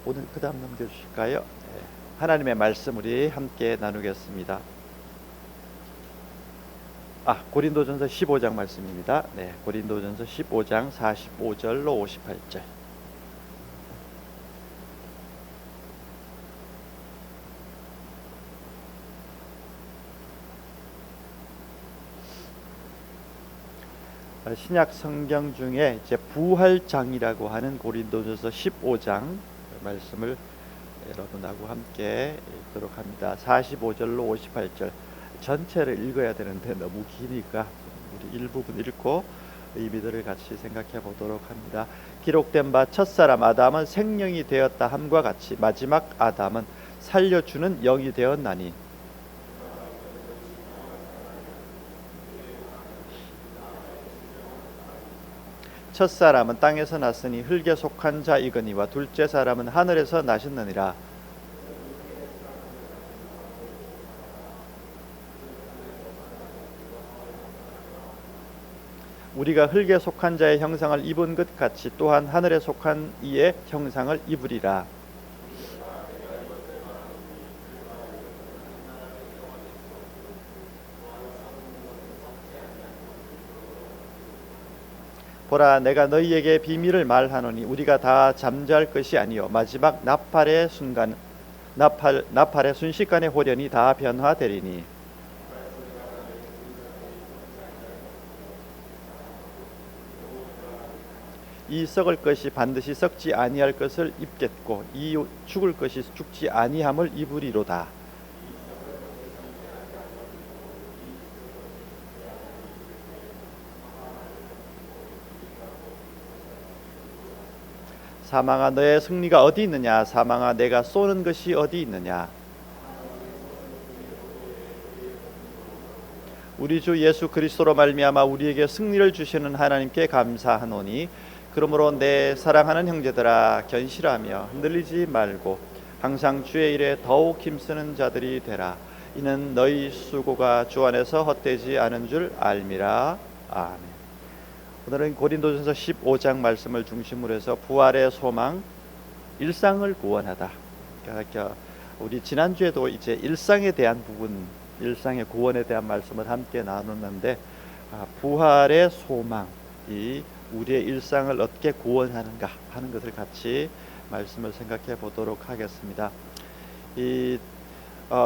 오늘 그 다음 넘겨주실까요? 네. 하나님의 말씀 우리 함께 나누겠습니다. 고린도전서 15장 말씀입니다. 네, 고린도전서 15장 45절로 58절. 신약 성경 중에 이제 부활장이라고 하는 고린도전서 15장 말씀을 여러분하고 함께 읽도록 합니다. 45절로 58절 전체를 읽어야 되는데 너무 기니까 우리 일부분 읽고 의미들을 같이 생각해 보도록 합니다. 기록된 바 첫사람 아담은 생명이 되었다 함과 같이 마지막 아담은 살려주는 영이 되었나니 첫사람은 땅에서 났으니 흙에 속한 자이거니와 둘째 사람은 하늘에서 나셨느니라. 우리가 흙에 속한 자의 형상을 입은 것 같이 또한 하늘에 속한 이의 형상을 입으리라. 보라, 내가 너희에게 비밀을 말하노니 우리가 다 잠잘 것이 아니요 마지막 나팔의 순식간에 호련히 다 변화되리니. 이 썩을 것이 반드시 썩지 아니할 것을 입겠고 이 죽을 것이 죽지 아니함을 입으리로다. 사망아, 너의 승리가 어디 있느냐? 사망아, 내가 쏘는 것이 어디 있느냐? 우리 주 예수 그리스도로 말미암아 우리에게 승리를 주시는 하나님께 감사하노니 그러므로 내 사랑하는 형제들아, 견실하며 흔들리지 말고 항상 주의 일에 더욱 힘쓰는 자들이 되라. 이는 너희 수고가 주 안에서 헛되지 않은 줄 알미라. 아멘. 오늘은 고린도전서 15장 말씀을 중심으로 해서 부활의 소망, 일상을 구원하다. 그러니까 우리 지난주에도 이제 일상에 대한 부분, 일상의 구원에 대한 말씀을 함께 나눴는데 부활의 소망이 우리의 일상을 어떻게 구원하는가 하는 것을 같이 말씀을 생각해 보도록 하겠습니다.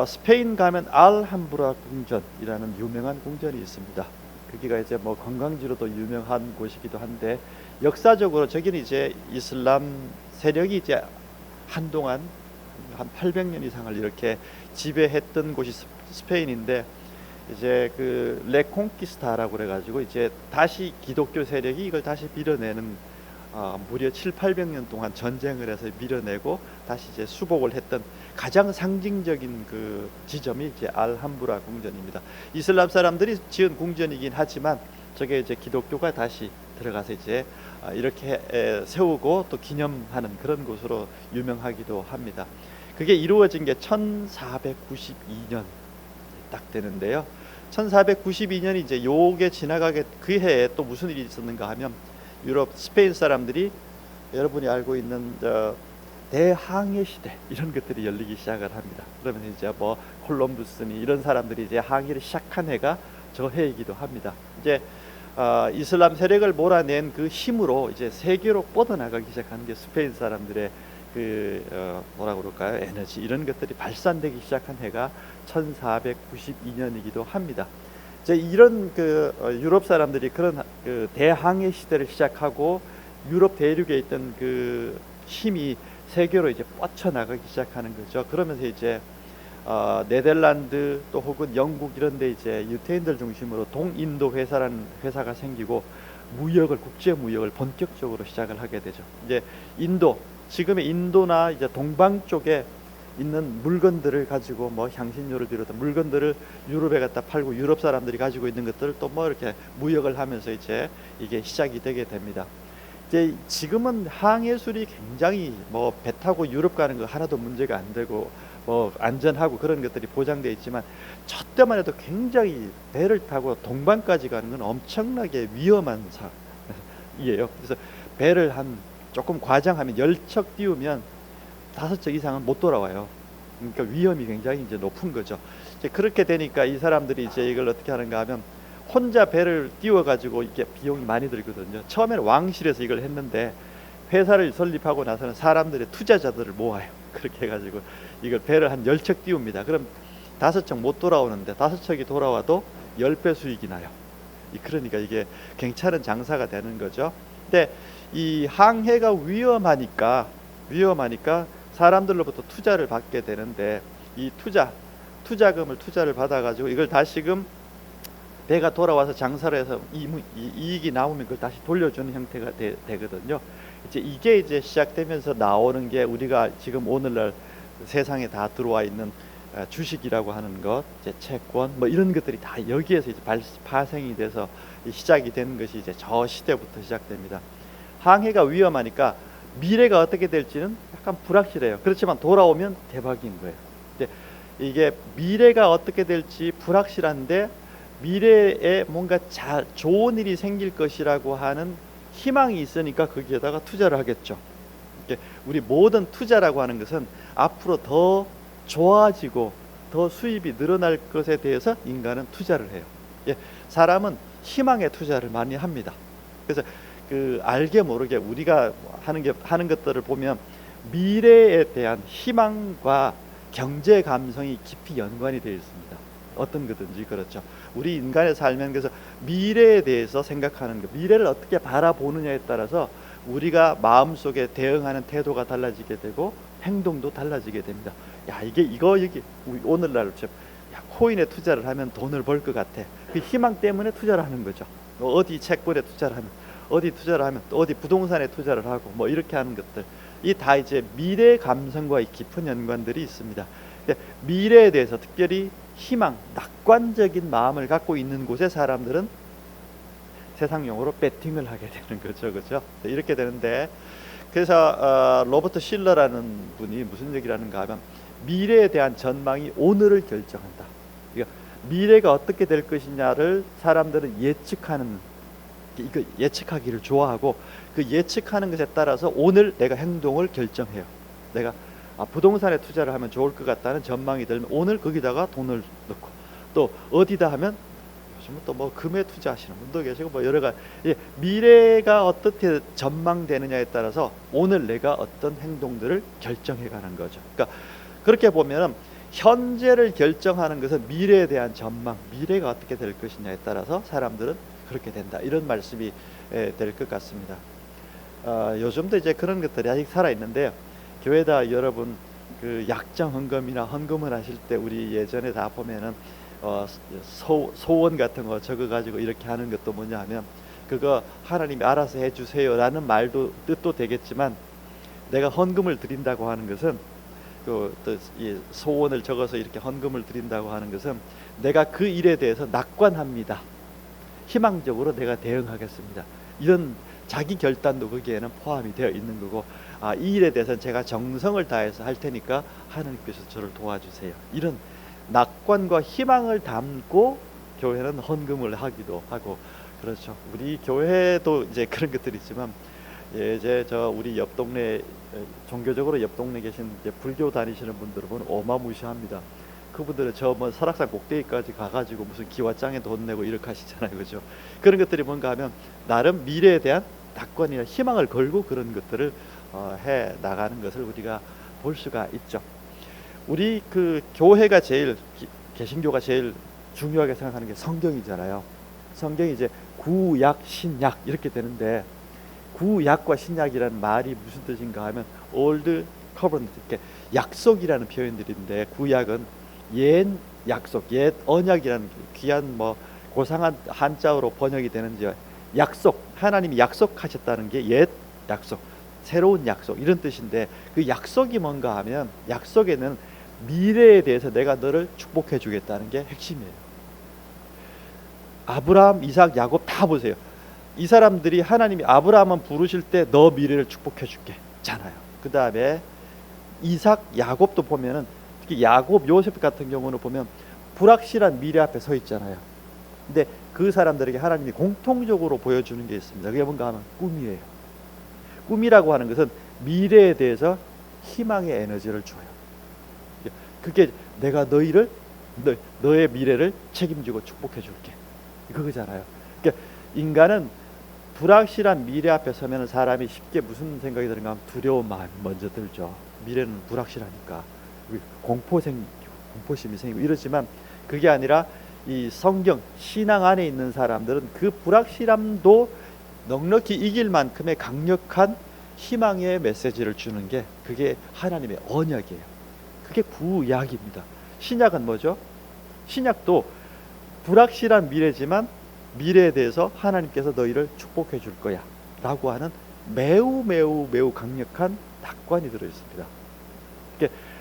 스페인 가면 알함브라 궁전이라는 유명한 궁전이 있습니다. 거기가 이제 뭐 관광지로도 유명한 곳이기도 한데 역사적으로 저기는 이제 이슬람 세력이 이제 한동안 한 800년 이상을 이렇게 지배했던 곳이 스페인인데 이제 그 레콩키스타라고 그래가지고 이제 다시 기독교 세력이 이걸 다시 밀어내는 무려 7,800년 동안 전쟁을 해서 밀어내고 다시 이제 수복을 했던 가장 상징적인 그 지점이 이제 알함브라 궁전입니다. 이슬람 사람들이 지은 궁전이긴 하지만 저게 이제 기독교가 다시 들어가서 이제 이렇게 세우고 또 기념하는 그런 곳으로 유명하기도 합니다. 그게 이루어진 게 1492년 딱 되는데요. 1492년이 이제 요게 지나가게 그 해에 또 무슨 일이 있었는가 하면 유럽 스페인 사람들이 여러분이 알고 있는 대항해 시대 이런 것들이 열리기 시작을 합니다. 그러면 이제 뭐 콜럼부스니 이런 사람들이 이제 항해를 시작한 해가 저 해이기도 합니다. 이제 이슬람 세력을 몰아낸 그 힘으로 이제 세계로 뻗어나가기 시작하는 게 스페인 사람들의 뭐라 그럴까요? 에너지 이런 것들이 발산되기 시작한 해가 1492년이기도 합니다. 이제 이런 유럽 사람들이 그런 대항해 시대를 시작하고 유럽 대륙에 있던 그 힘이 세계로 이제 뻗쳐나가기 시작하는 거죠. 그러면서 이제 네덜란드 또 혹은 영국 이런데 이제 유태인들 중심으로 동인도 회사라는 회사가 생기고 국제 무역을 본격적으로 시작을 하게 되죠. 이제 지금의 인도나 이제 동방 쪽에 있는 물건들을 가지고 뭐 향신료를 비롯한 물건들을 유럽에 갖다 팔고 유럽 사람들이 가지고 있는 것들을 또 뭐 이렇게 무역을 하면서 이제 이게 시작이 되게 됩니다. 이제 지금은 항해술이 굉장히 뭐 배 타고 유럽 가는 거 하나도 문제가 안 되고 뭐 안전하고 그런 것들이 보장되어 있지만 저 때만 해도 굉장히 배를 타고 동방까지 가는 건 엄청나게 위험한 사이에요. 그래서 배를 조금 과장하면 10척 띄우면 다섯 척 이상은 못 돌아와요. 그러니까 위험이 굉장히 이제 높은 거죠. 이제 그렇게 되니까 이 사람들이 이제 이걸 어떻게 하는가 하면 혼자 배를 띄워가지고 이게 비용이 많이 들거든요. 처음에는 왕실에서 이걸 했는데 회사를 설립하고 나서는 사람들의 투자자들을 모아요. 그렇게 해가지고 이걸 배를 한 10척 띄웁니다. 그럼 5척 못 돌아오는데 5척이 돌아와도 10배 수익이 나요. 그러니까 이게 괜찮은 장사가 되는 거죠. 근데 이 항해가 위험하니까 사람들로부터 투자를 받게 되는데 이 투자를 받아가지고 이걸 다시금 배가 돌아와서 장사를 해서 이익이 나오면 그걸 다시 돌려주는 형태가 되거든요. 이게 이제 시작되면서 나오는 게 우리가 지금 오늘날 세상에 다 들어와 있는 주식이라고 하는 것, 이제 채권 뭐 이런 것들이 다 여기에서 이제 파생이 돼서 시작이 되는 것이 이제 저 시대부터 시작됩니다. 항해가 위험하니까 미래가 어떻게 될지는 약간 불확실해요. 그렇지만 돌아오면 대박인 거예요. 근데 이게 미래가 어떻게 될지 불확실한데 미래에 뭔가 좋은 일이 생길 것이라고 하는 희망이 있으니까 거기에다가 투자를 하겠죠. 우리 모든 투자라고 하는 것은 앞으로 더 좋아지고 더 수입이 늘어날 것에 대해서 인간은 투자를 해요. 사람은 희망에 투자를 많이 합니다. 그래서 그 알게 모르게 우리가 하는 것들을 보면 미래에 대한 희망과 경제 감성이 깊이 연관이 되어 있습니다. 어떤 거든지 그렇죠. 우리 인간의 삶은 그래서 미래에 대해서 생각하는 것, 미래를 어떻게 바라보느냐에 따라서 우리가 마음속에 대응하는 태도가 달라지게 되고 행동도 달라지게 됩니다. 이거 여기 오늘날 코인에 투자를 하면 돈을 벌 것 같아. 그 희망 때문에 투자를 하는 거죠. 어디 채권에 투자를 하면 또 어디 부동산에 투자를 하고 뭐 이렇게 하는 것들, 이 다 이제 미래 감성과 깊은 연관들이 있습니다. 미래에 대해서 특별히 희망, 낙관적인 마음을 갖고 있는 곳에 사람들은 세상 용어로 배팅을 하게 되는 거죠, 그렇죠? 이렇게 되는데, 그래서 로버트 실러라는 분이 무슨 얘기를 하는가 하면 미래에 대한 전망이 오늘을 결정한다. 그러니까 미래가 어떻게 될 것이냐를 사람들은 예측하기를 좋아하고 그 예측하는 것에 따라서 오늘 내가 행동을 결정해요. 내가 부동산에 투자를 하면 좋을 것 같다는 전망이 들면 오늘 거기다가 돈을 넣고, 또 어디다 하면 요즘은 또 뭐 금에 투자하시는 분도 계시고 뭐 여러 가지 미래가 어떻게 전망되느냐에 따라서 오늘 내가 어떤 행동들을 결정해 가는 거죠. 그러니까 그렇게 보면은 현재를 결정하는 것은 미래에 대한 전망, 미래가 어떻게 될 것이냐에 따라서 사람들은 그렇게 된다. 이런 말씀이 될 것 같습니다. 요즘도 이제 그런 것들이 아직 살아 있는데요. 교회다 여러분 그 약정 헌금이나 헌금을 하실 때 우리 예전에 다 보면은 소원 같은 거 적어 가지고 이렇게 하는 것도 뭐냐 하면 그거 하나님이 알아서 해주세요라는 말도 뜻도 되겠지만, 내가 헌금을 드린다고 하는 것은 이 소원을 적어서 이렇게 헌금을 드린다고 하는 것은 내가 그 일에 대해서 낙관합니다. 희망적으로 내가 대응하겠습니다. 이런 자기 결단도 거기에는 포함이 되어 있는 거고, 이 일에 대해서는 제가 정성을 다해서 할 테니까 하나님께서 저를 도와주세요. 이런 낙관과 희망을 담고 교회는 헌금을 하기도 하고 그렇죠. 우리 교회도 이제 그런 것들이 있지만, 이제 우리 옆 동네 종교적으로 옆 동네 계신 불교 다니시는 분들은 보면 어마무시합니다. 그분들은 뭐 설악산 꼭대기까지 가가지고 무슨 기와장에 돈 내고 이렇게 하시잖아요, 그죠? 그런 것들이 뭔가 하면 나름 미래에 대한 낙관이나 희망을 걸고 그런 것들을 해 나가는 것을 우리가 볼 수가 있죠. 우리 그 교회가 개신교가 제일 중요하게 생각하는 게 성경이잖아요. 성경이 이제 구약, 신약 이렇게 되는데, 구약과 신약이라는 말이 무슨 뜻인가 하면 올드 커버넌트, 이렇게 약속이라는 표현들인데, 구약은 옛 약속, 옛 언약이라는 귀한 뭐 고상한 한자어로 번역이 되는지, 약속, 하나님이 약속하셨다는 게 옛 약속, 새로운 약속 이런 뜻인데, 그 약속이 뭔가 하면 약속에는 미래에 대해서 내가 너를 축복해 주겠다는 게 핵심이에요. 아브라함, 이삭, 야곱 다 보세요. 이 사람들이 하나님이 아브라함은 부르실 때 너 미래를 축복해 줄게 잖아요. 그 다음에 이삭, 야곱도 보면은 특히 야곱, 요셉 같은 경우는 보면 불확실한 미래 앞에 서 있잖아요. 근데 그 사람들에게 하나님이 공통적으로 보여주는 게 있습니다. 그게 뭔가 하면 꿈이에요. 꿈이라고 하는 것은 미래에 대해서 희망의 에너지를 줘요. 그게 내가 너의 미래를 책임지고 축복해 줄게, 그거잖아요. 그러니까 인간은 불확실한 미래 앞에 서면 사람이 쉽게 무슨 생각이 드는가 하면 두려운 마음이 먼저 들죠. 미래는 불확실하니까 공포심이 생기고 이러지만, 그게 아니라 이 성경 신앙 안에 있는 사람들은 그 불확실함도 넉넉히 이길 만큼의 강력한 희망의 메시지를 주는 게 그게 하나님의 언약이에요. 그게 구약입니다. 신약은 뭐죠? 신약도 불확실한 미래지만 미래에 대해서 하나님께서 너희를 축복해 줄 거야 라고 하는 매우 강력한 낙관이 들어 있습니다.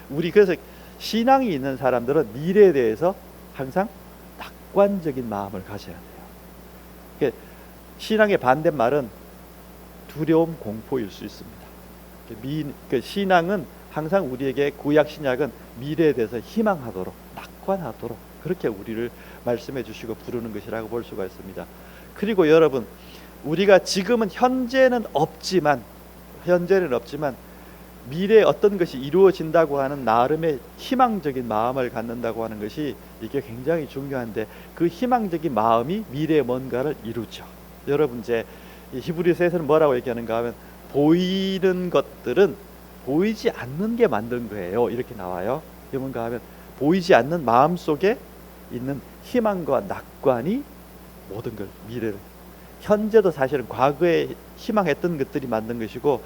우리 그래서 신앙이 있는 사람들은 미래에 대해서 항상 낙관적인 마음을 가져야 돼요. 신앙의 반대말은 두려움, 공포일 수 있습니다. 신앙은 항상 우리에게, 구약 신약은 미래에 대해서 희망하도록, 낙관하도록 그렇게 우리를 말씀해 주시고 부르는 것이라고 볼 수가 있습니다. 그리고 여러분, 우리가 지금은 현재는 없지만 미래에 어떤 것이 이루어진다고 하는 나름의 희망적인 마음을 갖는다고 하는 것이 이게 굉장히 중요한데, 그 희망적인 마음이 미래에 뭔가를 이루죠. 여러분, 이제 히브리서에서는 뭐라고 얘기하는가 하면 보이는 것들은 보이지 않는 게 만든 거예요, 이렇게 나와요. 이게 뭔가 하면 보이지 않는 마음 속에 있는 희망과 낙관이 모든 걸, 미래를, 현재도 사실은 과거에 희망했던 것들이 만든 것이고,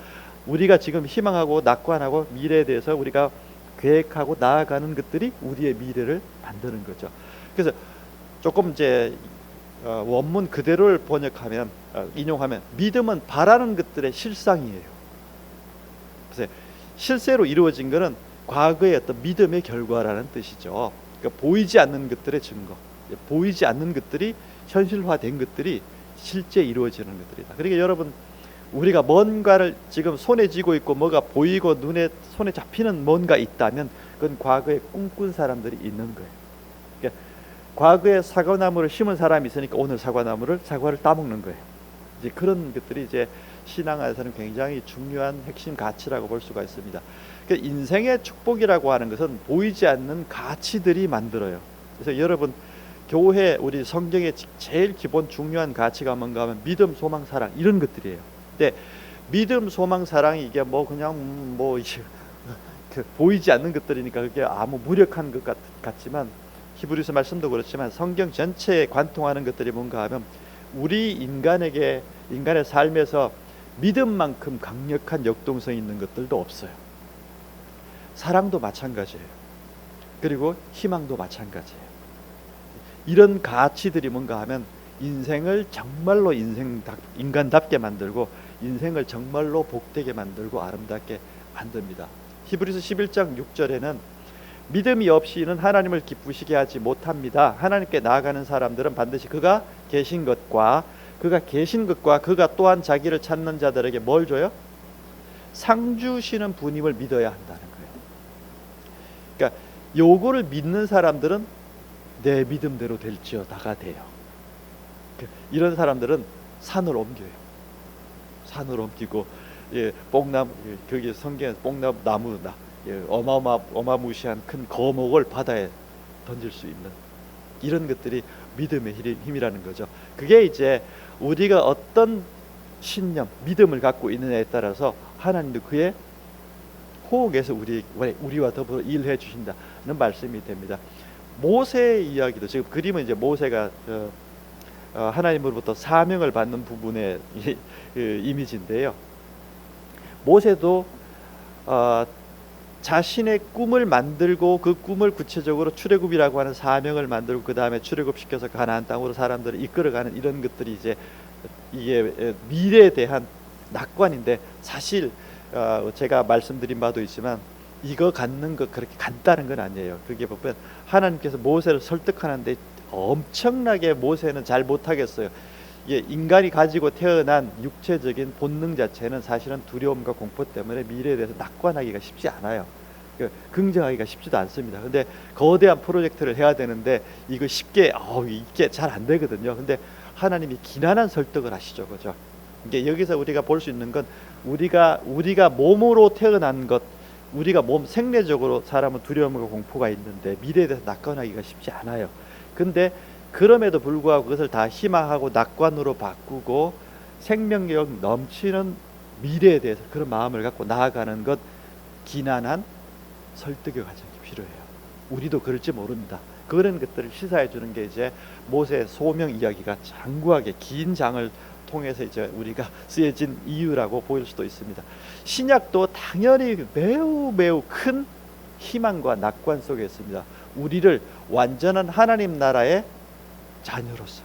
우리가 지금 희망하고 낙관하고 미래에 대해서 우리가 계획하고 나아가는 것들이 우리의 미래를 만드는 거죠. 그래서 조금 이제 원문 그대로를 번역하면, 인용하면, 믿음은 바라는 것들의 실상이에요. 그래서 실제로 이루어진 것은 과거의 어떤 믿음의 결과라는 뜻이죠. 그러니까 보이지 않는 것들의 증거, 보이지 않는 것들이 현실화된 것들이 실제 이루어지는 것들이다. 그러니까 여러분, 우리가 뭔가를 지금 손에 쥐고 있고 뭐가 보이고 손에 잡히는 뭔가 있다면 그건 과거에 꿈꾼 사람들이 있는 거예요. 그러니까 과거에 사과나무를 심은 사람이 있으니까 오늘 사과를 따먹는 거예요. 이제 그런 것들이 이제 신앙 안에서는 굉장히 중요한 핵심 가치라고 볼 수가 있습니다. 그러니까 인생의 축복이라고 하는 것은 보이지 않는 가치들이 만들어요. 그래서 여러분, 교회, 우리 성경의 제일 기본 중요한 가치가 뭔가 하면 믿음, 소망, 사랑, 이런 것들이에요. 근데 믿음, 소망, 사랑이 이게 보이지 않는 것들이니까 그게 아무 무력한 것 같지만, 히브리서 말씀도 그렇지만 성경 전체에 관통하는 것들이 뭔가 하면 우리 인간의 삶에서 믿음만큼 강력한 역동성이 있는 것들도 없어요. 사랑도 마찬가지예요. 그리고 희망도 마찬가지예요. 이런 가치들이 뭔가 하면 인생을 정말로 인간답게 만들고 인생을 정말로 복되게 만들고 아름답게 만듭니다. 히브리서 11장 6절에는 믿음이 없이는 하나님을 기쁘시게 하지 못합니다. 하나님께 나아가는 사람들은 반드시 그가 계신 것과 그가 또한 자기를 찾는 자들에게 뭘 줘요? 상 주시는 분임을 믿어야 한다는 거예요. 그러니까 요거를 믿는 사람들은 내 믿음대로 될지어다가 돼요. 이런 사람들은 산을 옮겨요. 산을 옮기고, 뽕나무, 거기 성경에서 뽕나무, 어마무시한 큰 거목을 바다에 던질 수 있는 이런 것들이 믿음의 힘이라는 거죠. 그게 이제 우리가 어떤 신념, 믿음을 갖고 있느냐에 따라서 하나님도 그의 호흡에서 우리와 더불어 일해 주신다는 말씀이 됩니다. 모세의 이야기도, 지금 그림은 이제 모세가 하나님으로부터 사명을 받는 부분의 이미지인데요. 모세도 자신의 꿈을 만들고 그 꿈을 구체적으로 출애굽이라고 하는 사명을 만들고 그 다음에 출애굽시켜서 가나안 땅으로 사람들을 이끌어가는 이런 것들이 이제 이게 미래에 대한 낙관인데, 사실 제가 말씀드린 바도 있지만 이거 갖는 거 그렇게 간단한 건 아니에요. 그게 보면 하나님께서 모세를 설득하는데 엄청나게 모세는 잘 못하겠어요. 인간이 가지고 태어난 육체적인 본능 자체는 사실은 두려움과 공포 때문에 미래에 대해서 낙관하기가 쉽지 않아요. 긍정하기가 쉽지도 않습니다. 근데 거대한 프로젝트를 해야 되는데 이거 쉽게 이게 잘 안 되거든요. 근데 하나님이 기난한 설득을 하시죠, 그죠? 이게 여기서 우리가 볼 수 있는 건 우리가 몸으로 태어난 것, 우리가 몸 생리적으로 사람은 두려움과 공포가 있는데 미래에 대해서 낙관하기가 쉽지 않아요. 근데 그럼에도 불구하고 그것을 다 희망하고 낙관으로 바꾸고 생명력 넘치는 미래에 대해서 그런 마음을 갖고 나아가는 것, 기난한 설득의 과정이 필요해요. 우리도 그럴지 모릅니다. 그런 것들을 시사해 주는 게 이제 모세의 소명 이야기가 장구하게 긴 장을 통해서 이제 우리가 쓰여진 이유라고 보일 수도 있습니다. 신약도 당연히 매우 큰 희망과 낙관 속에 있습니다. 우리를 완전한 하나님 나라의 자녀로서,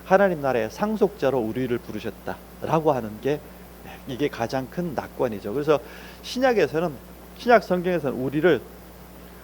하나님 나라의 상속자로 우리를 부르셨다라고 하는 게 이게 가장 큰 낙관이죠. 그래서 신약에서는, 신약 성경에서는 우리를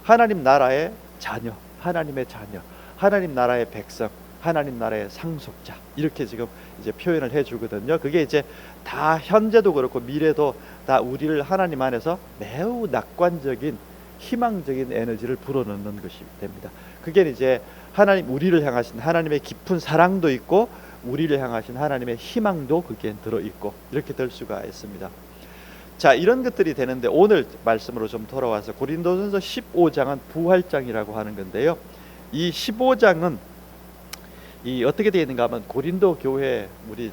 하나님 나라의 자녀, 하나님의 자녀, 하나님 나라의 백성, 하나님 나라의 상속자, 이렇게 지금 이제 표현을 해주거든요. 그게 이제 다 현재도 그렇고 미래도 다 우리를 하나님 안에서 매우 낙관적인 희망적인 에너지를 불어넣는 것이 됩니다. 그게 이제 하나님, 우리를 향하신 하나님의 깊은 사랑도 있고 우리를 향하신 하나님의 희망도 거기에 들어있고, 이렇게 될 수가 있습니다. 자, 이런 것들이 되는데 오늘 말씀으로 좀 돌아와서 고린도전서 15장은 부활장이라고 하는 건데요. 이 15장은 이 어떻게 되어 있는가 하면 고린도 교회, 우리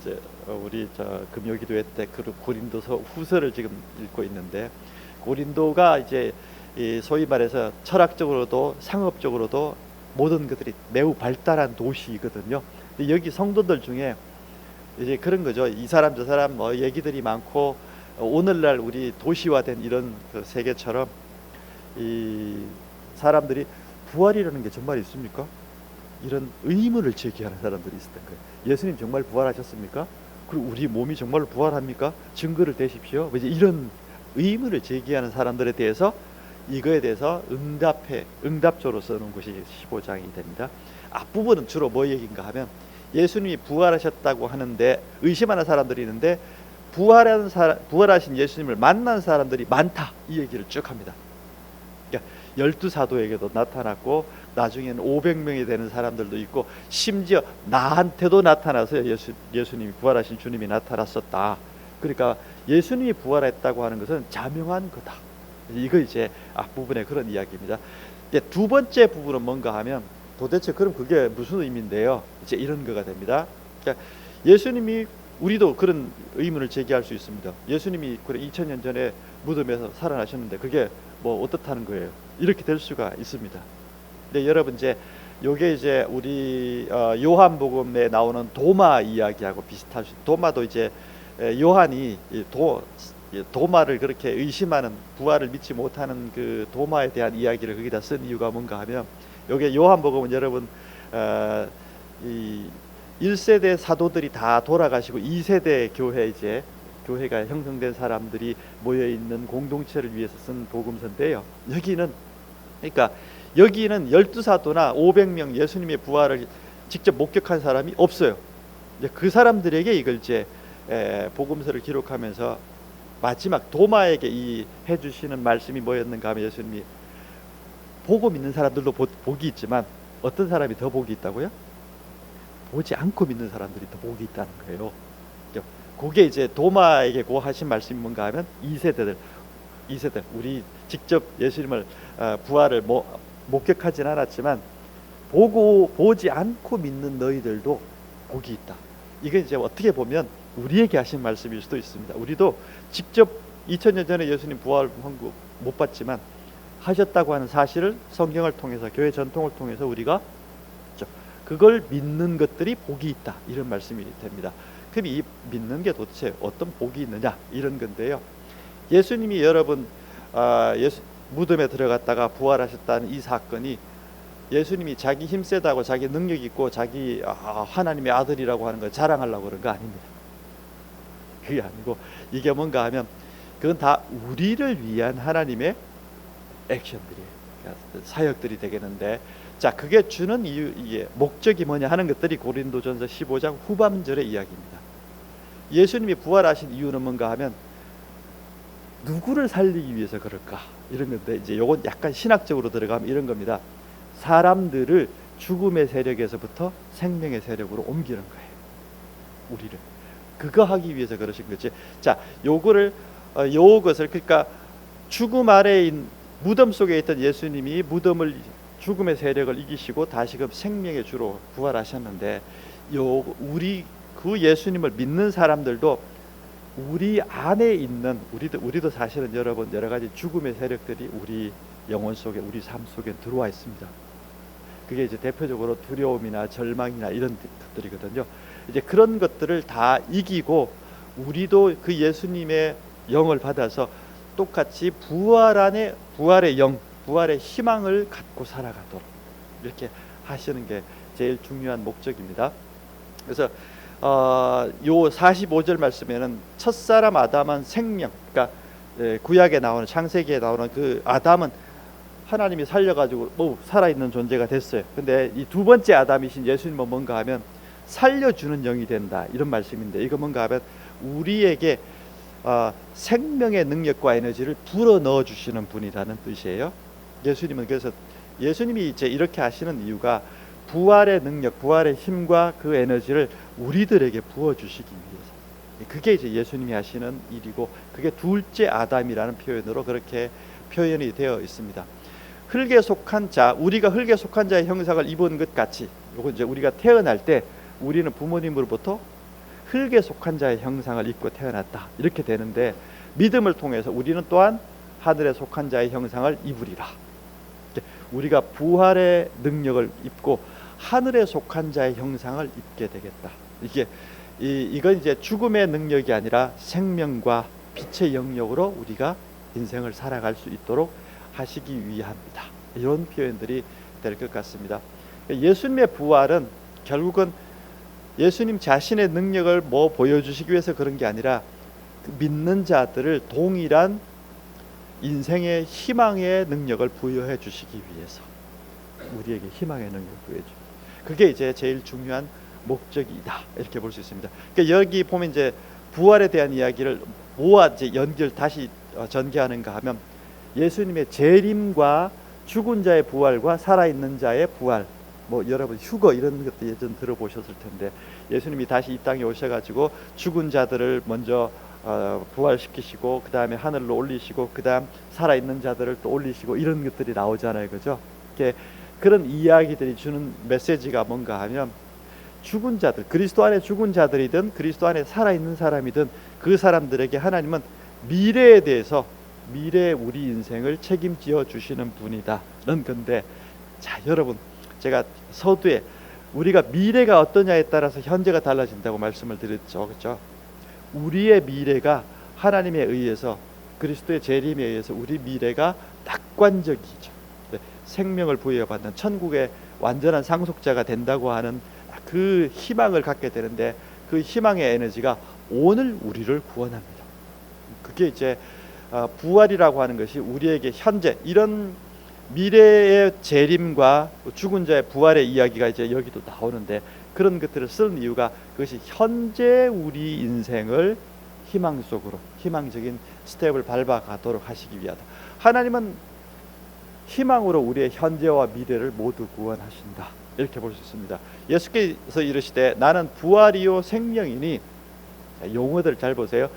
금요기도회 때 그 고린도서 후서를 지금 읽고 있는데, 고린도가 이제 이 소위 말해서 철학적으로도 상업적으로도 모든 것들이 매우 발달한 도시이거든요. 근데 여기 성도들 중에 이제 그런 거죠. 이 사람 저 사람 뭐 얘기들이 많고, 오늘날 우리 도시화된 이런 그 세계처럼 이 사람들이 부활이라는 게 정말 있습니까? 이런 의문을 제기하는 사람들이 있었던 거예요. 예수님 정말 부활하셨습니까? 그리고 우리 몸이 정말로 부활합니까? 증거를 대십시오. 이제 이런 의문을 제기하는 사람들에 대해서, 이거에 대해서 응답조로 써놓은 것이 15장이 됩니다. 앞부분은 주로 뭐 얘기인가 하면, 예수님이 부활하셨다고 하는데 의심하는 사람들이 있는데 부활하신 예수님을 만난 사람들이 많다, 이 얘기를 쭉 합니다. 그러니까 12사도에게도 나타났고 나중에는 500명이 되는 사람들도 있고, 심지어 나한테도 나타나서 예수님이, 부활하신 주님이 나타났었다. 그러니까 예수님이 부활했다고 하는 것은 자명한 거다. 이거 이제 앞부분에 그런 이야기입니다. 이제 두 번째 부분은 뭔가 하면, 도대체 그럼 그게 무슨 의미인데요? 이제 이런 거가 됩니다. 그러니까 예수님이, 우리도 그런 의문을 제기할 수 있습니다. 예수님이 그래 2000년 전에 무덤에서 살아나셨는데 그게 뭐 어떻다는 거예요? 이렇게 될 수가 있습니다. 근데 여러분, 이제 요게 이제 우리 요한복음에 나오는 도마 이야기하고 비슷할 수, 도마도 이제 요한이 도마를 그렇게 의심하는, 부활을 믿지 못하는 그 도마에 대한 이야기를 거기다 쓴 이유가 뭔가 하면, 요게 요한복음은 여러분 이 1세대 사도들이 다 돌아가시고 2세대 교회, 이제 교회가 형성된 사람들이 모여 있는 공동체를 위해서 쓴 복음서인데요. 그러니까 여기는 12사도나 500명 예수님의 부활을 직접 목격한 사람이 없어요. 이제 그 사람들에게 이걸 이제 복음서를 기록하면서 마지막 도마에게 이 해주시는 말씀이 뭐였는가 하면, 예수님이 보고 믿는 사람들도 복이 있지만 어떤 사람이 더 복이 있다고요? 보지 않고 믿는 사람들이 더 복이 있다는 거예요. 그게 이제 도마에게 고 하신 말씀이 뭔가 하면, 2세대들 우리 직접 예수님을 부활을 목격하진 않았지만 보지 않고 믿는 너희들도 복이 있다. 이게 이제 어떻게 보면 우리에게 하신 말씀일 수도 있습니다. 우리도 직접 2000년 전에 예수님 부활한 거 못 봤지만 하셨다고 하는 사실을 성경을 통해서, 교회 전통을 통해서 우리가 그걸 믿는 것들이 복이 있다, 이런 말씀이 됩니다. 그럼 이 믿는 게 도대체 어떤 복이 있느냐, 이런 건데요. 예수님이 여러분 무덤에 들어갔다가 부활하셨다는 이 사건이, 예수님이 자기 힘 세다고, 자기 능력 있고, 자기 하나님의 아들이라고 하는 걸 자랑하려고 그런 거 아닙니다. 그게 아니고, 이게 뭔가 하면 그건 다 우리를 위한 하나님의 액션들이에요. 그러니까 사역들이 되겠는데, 자, 그게 주는 이유, 이게 목적이 뭐냐 하는 것들이 고린도전서 15장 후반절의 이야기입니다. 예수님이 부활하신 이유는 뭔가 하면 누구를 살리기 위해서 그럴까, 이런 건데, 이제 요건 약간 신학적으로 들어가면 이런 겁니다. 사람들을 죽음의 세력에서부터 생명의 세력으로 옮기는 거예요. 우리를 그거 하기 위해서 그러신 거지. 자, 요것을 그러니까 죽음 아래 무덤 속에 있던 예수님이 죽음의 세력을 이기시고 다시금 생명의 주로 부활하셨는데, 우리 그 예수님을 믿는 사람들도 우리 안에 있는 우리도 사실은 여러분 여러 가지 죽음의 세력들이 우리 영혼 속에, 우리 삶 속에 들어와 있습니다. 그게 이제 대표적으로 두려움이나 절망이나 이런 것들이거든요. 이제 그런 것들을 다 이기고 우리도 그 예수님의 영을 받아서 똑같이 부활의 영, 부활의 희망을 갖고 살아가도록 이렇게 하시는 게 제일 중요한 목적입니다. 그래서 요 45절 말씀에는 첫사람 아담은 생명, 그러니까 구약에 나오는, 창세기에 나오는 그 아담은 하나님이 살려가지고 살아있는 존재가 됐어요. 근데 이 두 번째 아담이신 예수님은 뭔가 하면 살려주는 영이 된다, 이런 말씀인데, 이거 뭔가 하면 우리에게 생명의 능력과 에너지를 불어넣어 주시는 분이라는 뜻이에요. 예수님은 그래서 예수님이 이제 이렇게 하시는 이유가 부활의 능력, 부활의 힘과 그 에너지를 우리들에게 부어주시기 위해서. 그게 이제 예수님이 하시는 일이고, 그게 둘째 아담이라는 표현으로 그렇게 표현이 되어 있습니다. 흙에 속한 자, 우리가 흙에 속한 자의 형상을 입은 것 같이, 요거 이제 우리가 태어날 때 우리는 부모님으로부터 흙에 속한 자의 형상을 입고 태어났다, 이렇게 되는데, 믿음을 통해서 우리는 또한 하늘에 속한 자의 형상을 입으리라. 우리가 부활의 능력을 입고 하늘에 속한 자의 형상을 입게 되겠다. 이건 이제 죽음의 능력이 아니라 생명과 빛의 영역으로 우리가 인생을 살아갈 수 있도록 하시기 위함이다. 이런 표현들이 될 것 같습니다. 예수님의 부활은 결국은 예수님 자신의 능력을 보여주시기 위해서 그런 게 아니라 믿는 자들을 동일한 인생의 희망의 능력을 부여해 주시기 위해서, 우리에게 희망의 능력을 부여해 주시기, 그게 이제 제일 중요한 목적이다, 이렇게 볼 수 있습니다. 그러니까 여기 보면 이제 부활에 대한 이야기를 뭐와 이제 다시 전개하는가 하면, 예수님의 재림과 죽은 자의 부활과 살아있는 자의 부활, 여러분 휴거 이런 것도 예전 들어보셨을 텐데, 예수님이 다시 이 땅에 오셔가지고 죽은 자들을 먼저 부활시키시고 그 다음에 하늘로 올리시고 그 다음 살아있는 자들을 또 올리시고, 이런 것들이 나오잖아요, 그죠? 그런 이야기들이 주는 메시지가 뭔가 하면, 죽은 자들, 그리스도 안에 죽은 자들이든 그리스도 안에 살아있는 사람이든 그 사람들에게 하나님은 미래에 대해서, 미래의 우리 인생을 책임지어 주시는 분이다는 건데, 자 여러분, 제가 서두에 우리가 미래가 어떠냐에 따라서 현재가 달라진다고 말씀을 드렸죠, 그렇죠? 우리의 미래가 하나님에 의해서, 그리스도의 재림에 의해서 우리 미래가 낙관적이죠. 생명을 부여받는 천국의 완전한 상속자가 된다고 하는 그 희망을 갖게 되는데, 그 희망의 에너지가 오늘 우리를 구원합니다. 그게 이제 부활이라고 하는 것이 우리에게 현재, 이런 미래의 재림과 죽은 자의 부활의 이야기가 이제 여기도 나오는데, 그런 것들을 쓰는 이유가 그것이 현재 우리 인생을 희망 속으로, 희망적인 스텝을 밟아가도록 하시기 위하다. 하나님은 희망으로 우리의 현재와 미래를 모두 구원하신다, 이렇게 볼 수 있습니다. 예수께서 이르시되 나는 부활이요 생명이니, 용어들 잘 보세요.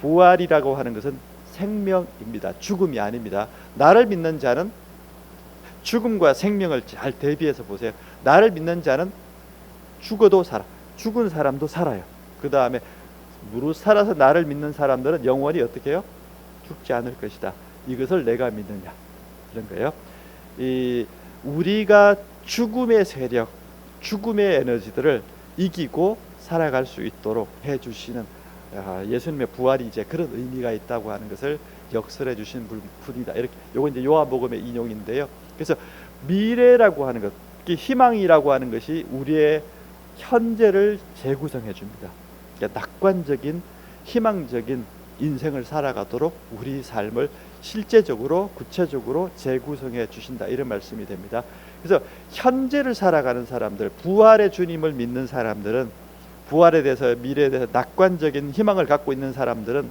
부활이라고 하는 것은 생명입니다. 죽음이 아닙니다. 나를 믿는 자는, 죽음과 생명을 잘 대비해서 보세요. 나를 믿는 자는 죽어도 살아, 죽은 사람도 살아요. 그 다음에 무릇 살아서 나를 믿는 사람들은 영원히 어떻게 해요? 죽지 않을 것이다. 이것을 내가 믿느냐, 이런 거예요. 우리가 죽음의 세력, 죽음의 에너지들을 이기고 살아갈 수 있도록 해주시는 예수님의 부활이 이제 그런 의미가 있다고 하는 것을 역설해 주신 분이다. 이렇게, 요건 이제 요한복음의 인용인데요. 그래서 미래라고 하는 것, 희망이라고 하는 것이 우리의 현재를 재구성해 줍니다. 그러니까 낙관적인, 희망적인 인생을 살아가도록 우리 삶을 실제적으로, 구체적으로 재구성해 주신다, 이런 말씀이 됩니다. 그래서 현재를 살아가는 사람들, 부활의 주님을 믿는 사람들은, 부활에 대해서, 미래에 대해서 낙관적인 희망을 갖고 있는 사람들은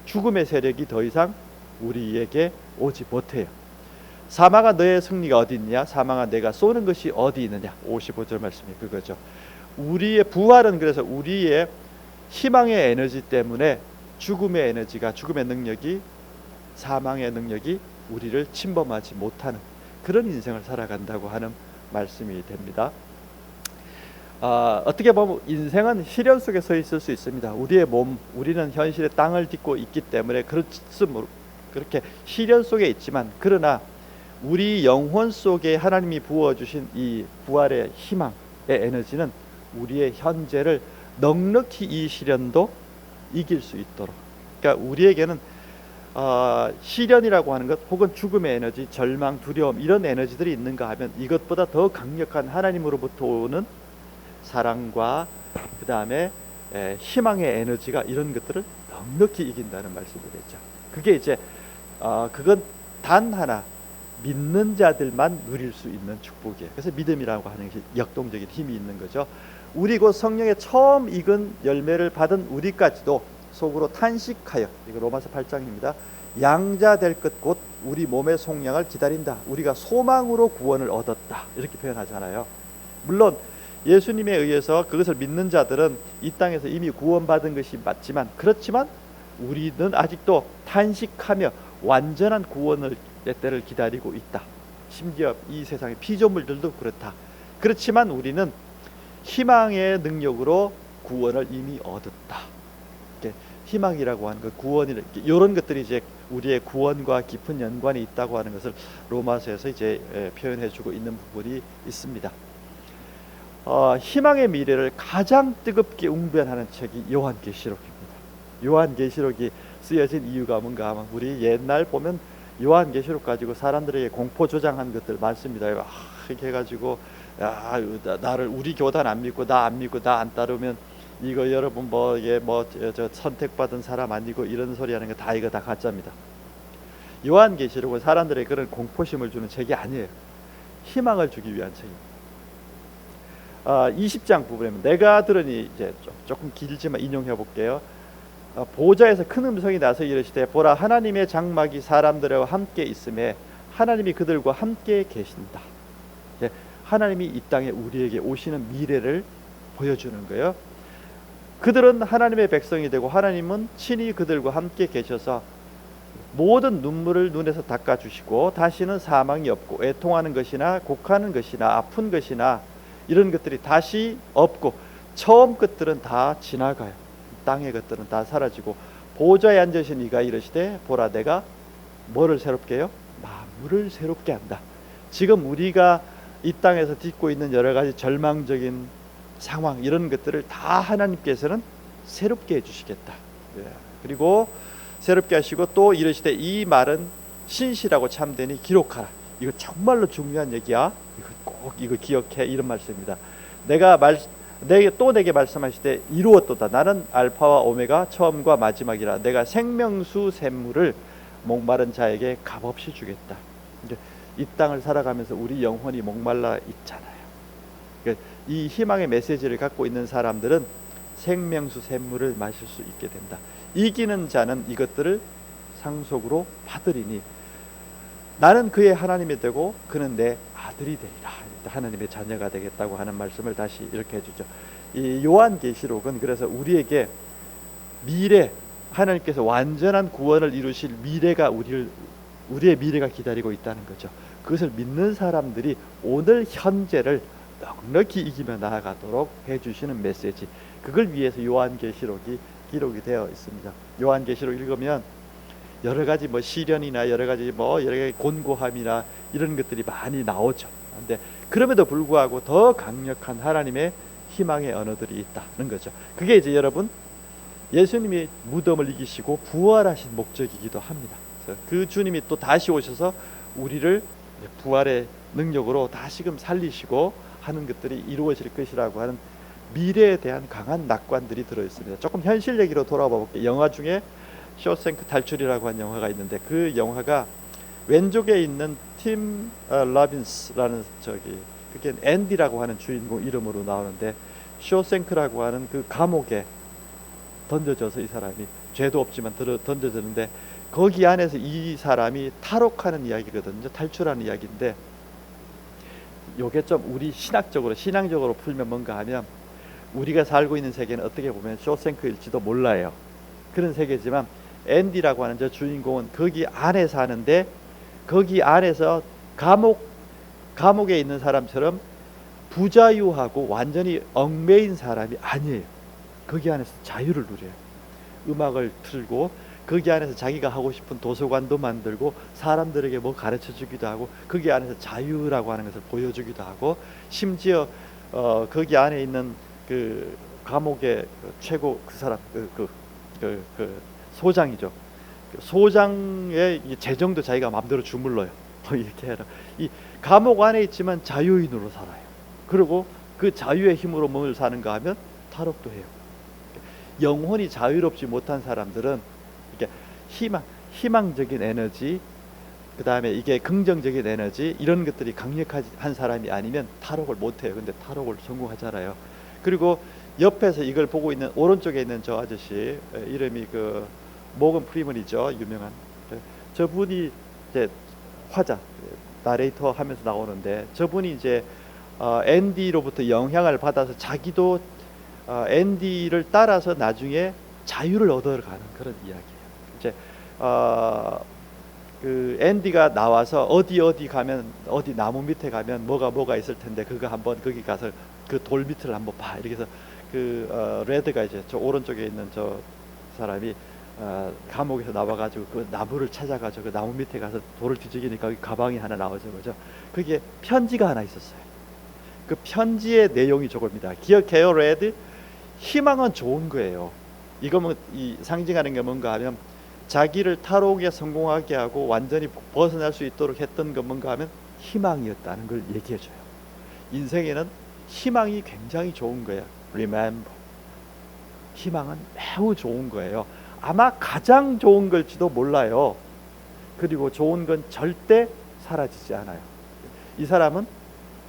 죽음의 세력이 더 이상 우리에게 오지 못해요. 사망아 너의 승리가 어디 있냐, 사망아 내가 쏘는 것이 어디 있느냐, 55절 말씀이 그거죠. 우리의 부활은 그래서 우리의 희망의 에너지 때문에 죽음의 에너지가, 죽음의 능력이 사망의 능력이 우리를 침범하지 못하는 그런 인생을 살아간다고 하는 말씀이 됩니다. 어떻게 보면 인생은 시련 속에 서 있을 수 있습니다. 우리의 몸, 우리는 현실의 땅을 딛고 있기 때문에 그렇게 시련 속에 있지만, 그러나 우리 영혼 속에 하나님이 부어주신 이 부활의 희망의 에너지는 우리의 현재를 넉넉히 이 시련도 이길 수 있도록, 그러니까 우리에게는 시련이라고 하는 것, 혹은 죽음의 에너지, 절망, 두려움, 이런 에너지들이 있는가 하면 이것보다 더 강력한 하나님으로부터 오는 사랑과 그 다음에 희망의 에너지가, 이런 것들을 넉넉히 이긴다는 말씀이 되죠. 그게 이제 그건 단 하나, 믿는 자들만 누릴 수 있는 축복이에요. 그래서 믿음이라고 하는 것이 역동적인 힘이 있는 거죠. 우리 곧 성령의 처음 익은 열매를 받은 우리까지도 속으로 탄식하여, 이거 로마서 8장입니다. 양자 될 것 곧 우리 몸의 속량을 기다린다. 우리가 소망으로 구원을 얻었다, 이렇게 표현하잖아요. 물론 예수님에 의해서 그것을 믿는 자들은 이 땅에서 이미 구원받은 것이 맞지만, 그렇지만 우리는 아직도 탄식하며 완전한 구원의 때를 기다리고 있다. 심지어 이 세상의 피조물들도 그렇다. 그렇지만 우리는 희망의 능력으로 구원을 이미 얻었다. 희망이라고 하는 것, 구원이, 이런 것들이 이제 우리의 구원과 깊은 연관이 있다고 하는 것을 로마서에서 이제 표현해주고 있는 부분이 있습니다. 희망의 미래를 가장 뜨겁게 웅변하는 책이 요한계시록입니다. 요한계시록이 쓰여진 이유가 뭔가 하면, 우리 옛날 보면 요한계시록 가지고 사람들에게 공포 조장한 것들 많습니다. 이렇게 해가지고, 나를, 우리 교단 안 믿고 나 안 믿고 나 안 따르면 이거 여러분 저 선택받은 사람 아니고, 이런 소리 하는 거 다, 이거 다 가짜입니다. 요한계시록은 사람들에게 그런 공포심을 주는 책이 아니에요. 희망을 주기 위한 책입니다. 20장 부분에 내가 들으니, 이제 조금 길지만 인용해 볼게요. 보좌에서 큰 음성이 나서 이르시되, 보라, 하나님의 장막이 사람들과 함께 있음에 하나님이 그들과 함께 계신다. 하나님이 이 땅에 우리에게 오시는 미래를 보여주는 거예요. 그들은 하나님의 백성이 되고 하나님은 친히 그들과 함께 계셔서 모든 눈물을 눈에서 닦아주시고, 다시는 사망이 없고 애통하는 것이나 곡하는 것이나 아픈 것이나 이런 것들이 다시 없고, 처음 것들은 다 지나가요. 땅의 것들은 다 사라지고, 보좌에 앉으신 이가 이르시되, 보라, 내가 뭐를 새롭게 해요? 만물을 새롭게 한다. 지금 우리가 이 땅에서 딛고 있는 여러 가지 절망적인 상황, 이런 것들을 다 하나님께서는 새롭게 해주시겠다. 그리고 새롭게 하시고 또 이르시되, 이 말은 신실하고 참되니 기록하라. 이거 정말로 중요한 얘기야. 이거 꼭 이거 기억해. 이런 말씀입니다. 내게 말씀하시되, 이루었도다. 나는 알파와 오메가, 처음과 마지막이라. 내가 생명수 샘물을 목마른 자에게 값없이 주겠다. 이 땅을 살아가면서 우리 영혼이 목말라 있잖아요. 이 희망의 메시지를 갖고 있는 사람들은 생명수 샘물을 마실 수 있게 된다. 이기는 자는 이것들을 상속으로 받으리니 나는 그의 하나님이 되고 그는 내 아들이 되리라. 하나님의 자녀가 되겠다고 하는 말씀을 다시 이렇게 해주죠. 이 요한계시록은 그래서 우리에게 미래, 하나님께서 완전한 구원을 이루실 미래가 우리의 미래가 기다리고 있다는 거죠. 그것을 믿는 사람들이 오늘 현재를 넉넉히 이기며 나아가도록 해주시는 메시지, 그걸 위해서 요한계시록이 기록이 되어 있습니다. 요한계시록 읽으면 여러 가지 시련이나 여러 가지 곤고함이나 이런 것들이 많이 나오죠. 근데 그럼에도 불구하고 더 강력한 하나님의 희망의 언어들이 있다는 거죠. 그게 이제 여러분, 예수님이 무덤을 이기시고 부활하신 목적이기도 합니다. 그 주님이 또 다시 오셔서 우리를 부활의 능력으로 다시금 살리시고 하는 것들이 이루어질 것이라고 하는 미래에 대한 강한 낙관들이 들어있습니다. 조금 현실 얘기로 돌아와 볼게요. 영화 중에 쇼생크 탈출이라고 한 영화가 있는데, 그 영화가 왼쪽에 있는 팀 러빈스라는 그게 앤디라고 하는 주인공 이름으로 나오는데, 쇼생크라고 하는 그 감옥에 던져져서 이 사람이 죄도 없지만 던져졌는데, 거기 안에서 이 사람이 탈옥하는 이야기거든요. 탈출하는 이야기인데, 요게 좀 우리 신앙적으로 풀면 뭔가 하면, 우리가 살고 있는 세계는 어떻게 보면 쇼생크일지도 몰라요. 그런 세계지만 앤디라고 하는 저 주인공은 거기 안에 사는데 거기 안에서 감옥에 있는 사람처럼 부자유하고 완전히 얽매인 사람이 아니에요. 거기 안에서 자유를 누려요. 음악을 틀고 거기 안에서 자기가 하고 싶은 도서관도 만들고 사람들에게 뭐 가르쳐 주기도 하고 거기 안에서 자유라고 하는 것을 보여주기도 하고 심지어 거기 안에 있는 그 감옥의 최고 그 사람 그 소장이죠. 그 소장의 이 재정도 자기가 마음대로 주물러요. 이렇게 해라. 이 감옥 안에 있지만 자유인으로 살아요. 그리고 그 자유의 힘으로 뭘 사는가 하면 탈옥도 해요. 영혼이 자유롭지 못한 사람들은 이렇게 희망적인 에너지, 그 다음에 이게 긍정적인 에너지 이런 것들이 강력한 사람이 아니면 탈옥을 못해요. 근데 탈옥을 성공하잖아요. 그리고 옆에서 이걸 보고 있는 오른쪽에 있는 저 아저씨 이름이 그 모건 프리먼이죠. 유명한 저분이 이제 화자 나레이터 하면서 나오는데 저분이 이제 앤디로부터 영향을 받아서 자기도 앤디를 따라서 나중에 자유를 얻어가는 그런 이야기예요. 이제 그 앤디가 나와서 어디 가면 어디 나무 밑에 가면 뭐가 있을 텐데 그거 한번 거기 가서 그 돌 밑을 한번 봐. 이렇게 해서 그 레드가 이제 저 오른쪽에 있는 저 사람이 감옥에서 나와가지고 그 나무를 찾아가지고 그 나무 밑에 가서 돌을 뒤적이니까 거기 가방이 하나 나오죠, 그죠? 그게 편지가 하나 있었어요. 그 편지의 내용이 저겁니다. 기억해요, 레드? 희망은 좋은 거예요. 이거 뭐 이 상징하는 게 뭔가 하면 자기를 탈옥에 성공하게 하고 완전히 벗어날 수 있도록 했던 건 뭔가 하면 희망이었다는 걸 얘기해줘요. 인생에는 희망이 굉장히 좋은 거예요. Remember. 희망은 매우 좋은 거예요. 아마 가장 좋은 걸지도 몰라요. 그리고 좋은 건 절대 사라지지 않아요. 이 사람은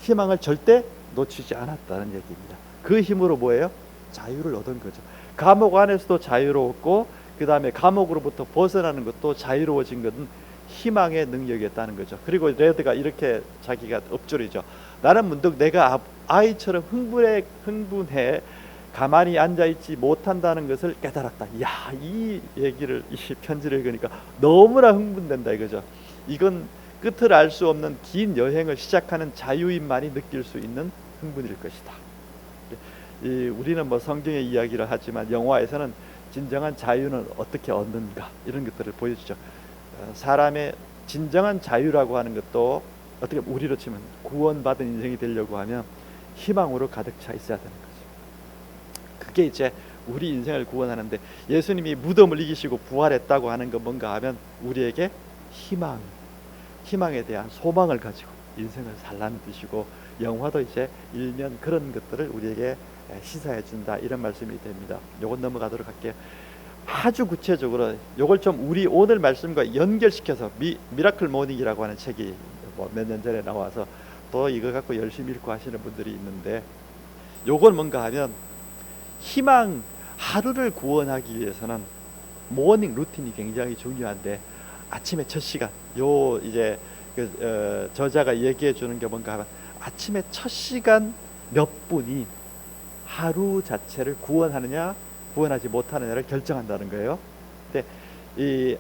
희망을 절대 놓치지 않았다는 얘기입니다. 그 힘으로 뭐예요? 자유를 얻은 거죠. 감옥 안에서도 자유로웠고 그 다음에 감옥으로부터 벗어나는 것도 자유로워진 것은 희망의 능력이었다는 거죠. 그리고 레드가 이렇게 자기가 읊조리죠. 나는 문득 내가 아이처럼 흥분해 가만히 앉아있지 못한다는 것을 깨달았다. 이야, 이 얘기를 이 편지를 읽으니까 너무나 흥분된다 이거죠. 이건 끝을 알 수 없는 긴 여행을 시작하는 자유인만이 느낄 수 있는 흥분일 것이다. 우리는 뭐 성경의 이야기를 하지만 영화에서는 진정한 자유는 어떻게 얻는가 이런 것들을 보여주죠. 사람의 진정한 자유라고 하는 것도 어떻게 우리로 치면 구원받은 인생이 되려고 하면 희망으로 가득 차 있어야 되는 거죠. 그게 이제 우리 인생을 구원하는데 예수님이 무덤을 이기시고 부활했다고 하는 건 뭔가 하면 우리에게 희망에 대한 소망을 가지고 인생을 살라는 뜻이고 영화도 이제 일면 그런 것들을 우리에게 시사해 준다 이런 말씀이 됩니다. 요건 넘어가도록 할게요. 아주 구체적으로 요걸 좀 우리 오늘 말씀과 연결시켜서 미라클 모닝이라고 하는 책이 뭐 몇 년 전에 나와서 또 이거 갖고 열심히 읽고 하시는 분들이 있는데 요건 뭔가 하면 희망 하루를 구원하기 위해서는 모닝 루틴이 굉장히 중요한데 아침에 첫 시간 요 이제 저자가 얘기해 주는 게 뭔가 하면 아침에 첫 시간 몇 분이 하루 자체를 구원하느냐 구원하지 못하느냐를 결정한다는 거예요. 근데 이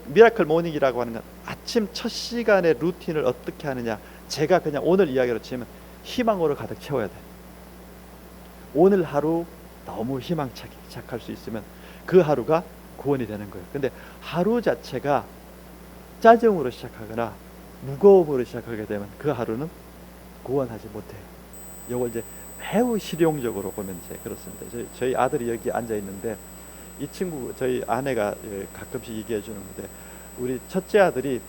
미라클 모닝이라고 하는 건 아침 첫 시간의 루틴을 어떻게 하느냐 제가 그냥 오늘 이야기로 치면 희망으로 가득 채워야 돼. 오늘 하루 너무 희망차게 시작할 수 있으면 그 하루가 구원이 되는 거예요. 근데 하루 자체가 짜증으로 시작하거나 무거움으로 시작하게 되면 그 하루는 구원하지 못해요. 이걸 이제 매우 실용적으로 보면 이제 그렇습니다. 저희 아들이 여기 앉아 있는데 이 친구 저희 아내가 가끔씩 얘기해 주는데 우리 첫째 아들이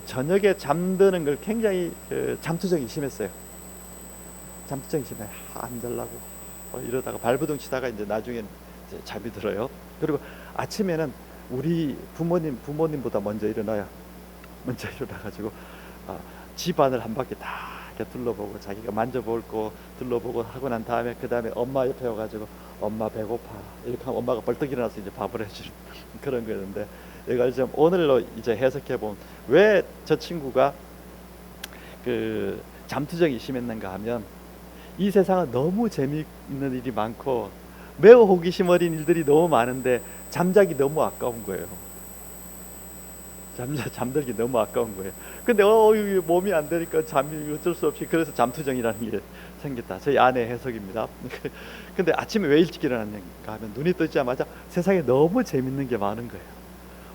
저녁에 잠드는 걸 굉장히 잠투정이 심했어요. 잠투정이 심해. 안 자려고 이러다가 발버둥 치다가 이제 나중엔 이제 잠이 들어요. 그리고 아침에는 우리 부모님보다 먼저 일어나요. 먼저 일어나가지고 집안을 한 바퀴 다 이렇게 둘러보고 자기가 만져볼 거 둘러보고 하고 난 다음에 그 다음에 엄마 옆에 와가지고 엄마 배고파 이렇게 하면 엄마가 벌떡 일어나서 이제 밥을 해주는 그런 거였는데 이걸 좀 오늘로 이제 해석해 보면 왜 저 친구가 그 잠투정이 심했는가 하면 이 세상은 너무 재미있는 일이 많고 매우 호기심 어린 일들이 너무 많은데 잠자기 너무 아까운 거예요. 잠들기 너무 아까운 거예요. 근데 이게 몸이 안 되니까 잠이 어쩔 수 없이, 그래서 잠투정이라는 게 생겼다. 저희 아내 해석입니다. 근데 아침에 왜 일찍 일어났는가 하면 눈이 뜨자마자 세상에 너무 재밌는 게 많은 거예요.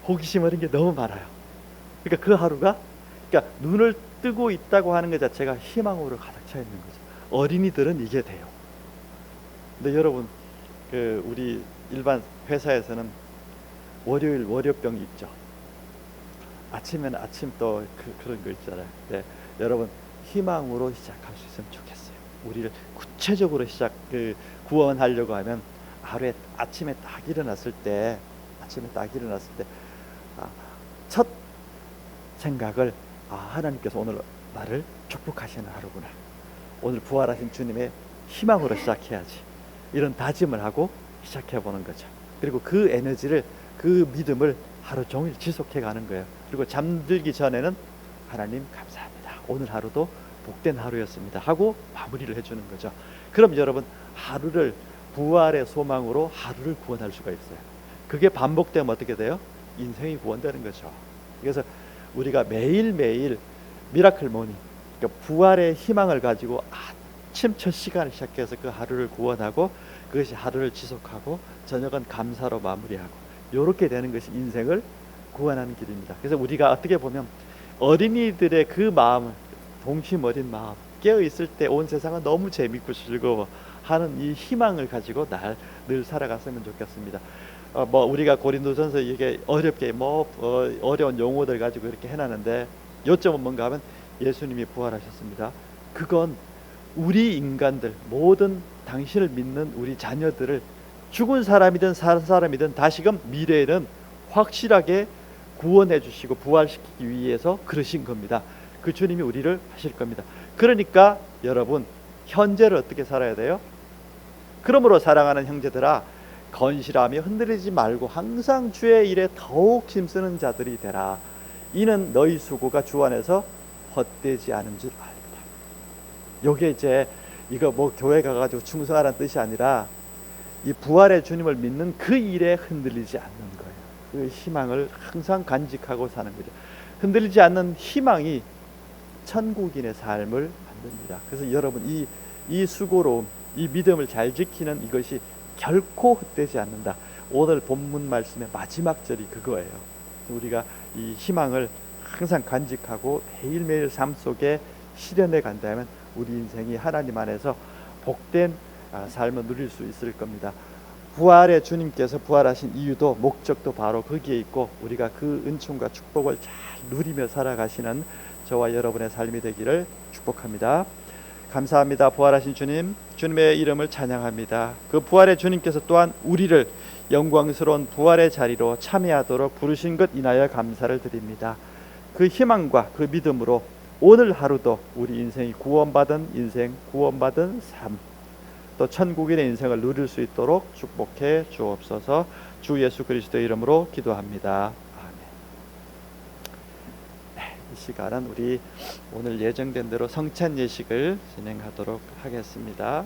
호기심 어린 게 너무 많아요. 그러니까 그 하루가, 그러니까 눈을 뜨고 있다고 하는 것 자체가 희망으로 가득 차 있는 거죠. 어린이들은 이게 돼요. 근데 여러분, 우리 일반 회사에서는 월요일 월요병이 있죠. 아침에는 아침 또 그런 거 있잖아요. 네, 여러분 희망으로 시작할 수 있으면 좋겠어요. 우리를 구체적으로 구원하려고 하면 하루에 아침에 딱 일어났을 때, 첫 생각을, 하나님께서 오늘 나를 축복하시는 하루구나. 오늘 부활하신 주님의 희망으로 시작해야지. 이런 다짐을 하고 시작해 보는 거죠. 그리고 그 에너지를, 그 믿음을 하루 종일 지속해 가는 거예요. 그리고 잠들기 전에는 하나님 감사합니다. 오늘 하루도 복된 하루였습니다 하고 마무리를 해주는 거죠. 그럼 여러분, 하루를 부활의 소망으로 하루를 구원할 수가 있어요. 그게 반복되면 어떻게 돼요? 인생이 구원되는 거죠. 그래서 우리가 매일매일 미라클 모닝, 그러니까 부활의 희망을 가지고 아침 첫 시간을 시작해서 그 하루를 구원하고, 그것이 하루를 지속하고 저녁은 감사로 마무리하고, 이렇게 되는 것이 인생을 구원하는 길입니다. 그래서 우리가 어떻게 보면 어린이들의 그 마음, 동심 어린 마음, 깨어 있을 때 온 세상은 너무 재밌고 즐거워 하는 이 희망을 가지고 늘 살아갔으면 좋겠습니다. 우리가 고린도전서 이게 어렵게 어려운 용어들 가지고 이렇게 해놨는데, 요점은 뭔가 하면 예수님이 부활하셨습니다. 그건 우리 인간들, 모든 당신을 믿는 우리 자녀들을 죽은 사람이든 산 사람이든 다시금 미래에는 확실하게 구원해 주시고 부활시키기 위해서 그러신 겁니다. 그 주님이 우리를 하실 겁니다. 그러니까 여러분, 현재를 어떻게 살아야 돼요? 그러므로 사랑하는 형제들아, 건실하며 흔들리지 말고 항상 주의 일에 더욱 힘쓰는 자들이 되라. 이는 너희 수고가 주 안에서 헛되지 않은 줄 알라. 요게 이제 이거 교회 가가지고 충성하라는 뜻이 아니라, 이 부활의 주님을 믿는 그 일에 흔들리지 않는 거예요. 그 희망을 항상 간직하고 사는 거죠. 흔들리지 않는 희망이 천국인의 삶을 만듭니다. 그래서 여러분, 이 수고로움, 이 믿음을 잘 지키는 이것이 결코 헛되지 않는다. 오늘 본문 말씀의 마지막 절이 그거예요. 우리가 이 희망을 항상 간직하고 매일매일 삶 속에 실현해 간다면 우리 인생이 하나님 안에서 복된 삶을 누릴 수 있을 겁니다. 부활의 주님께서 부활하신 이유도, 목적도 바로 거기에 있고, 우리가 그 은총과 축복을 잘 누리며 살아가시는 저와 여러분의 삶이 되기를 축복합니다. 감사합니다. 부활하신 주님, 주님의 이름을 찬양합니다. 그 부활의 주님께서 또한 우리를 영광스러운 부활의 자리로 참여하도록 부르신 것 인하여 감사를 드립니다. 그 희망과 그 믿음으로 오늘 하루도 우리 인생이 구원받은 인생, 구원받은 삶, 또 천국인의 인생을 누릴 수 있도록 축복해 주옵소서. 주 예수 그리스도의 이름으로 기도합니다. 아멘. 네, 이 시간은 우리 오늘 예정된 대로 성찬 예식을 진행하도록 하겠습니다.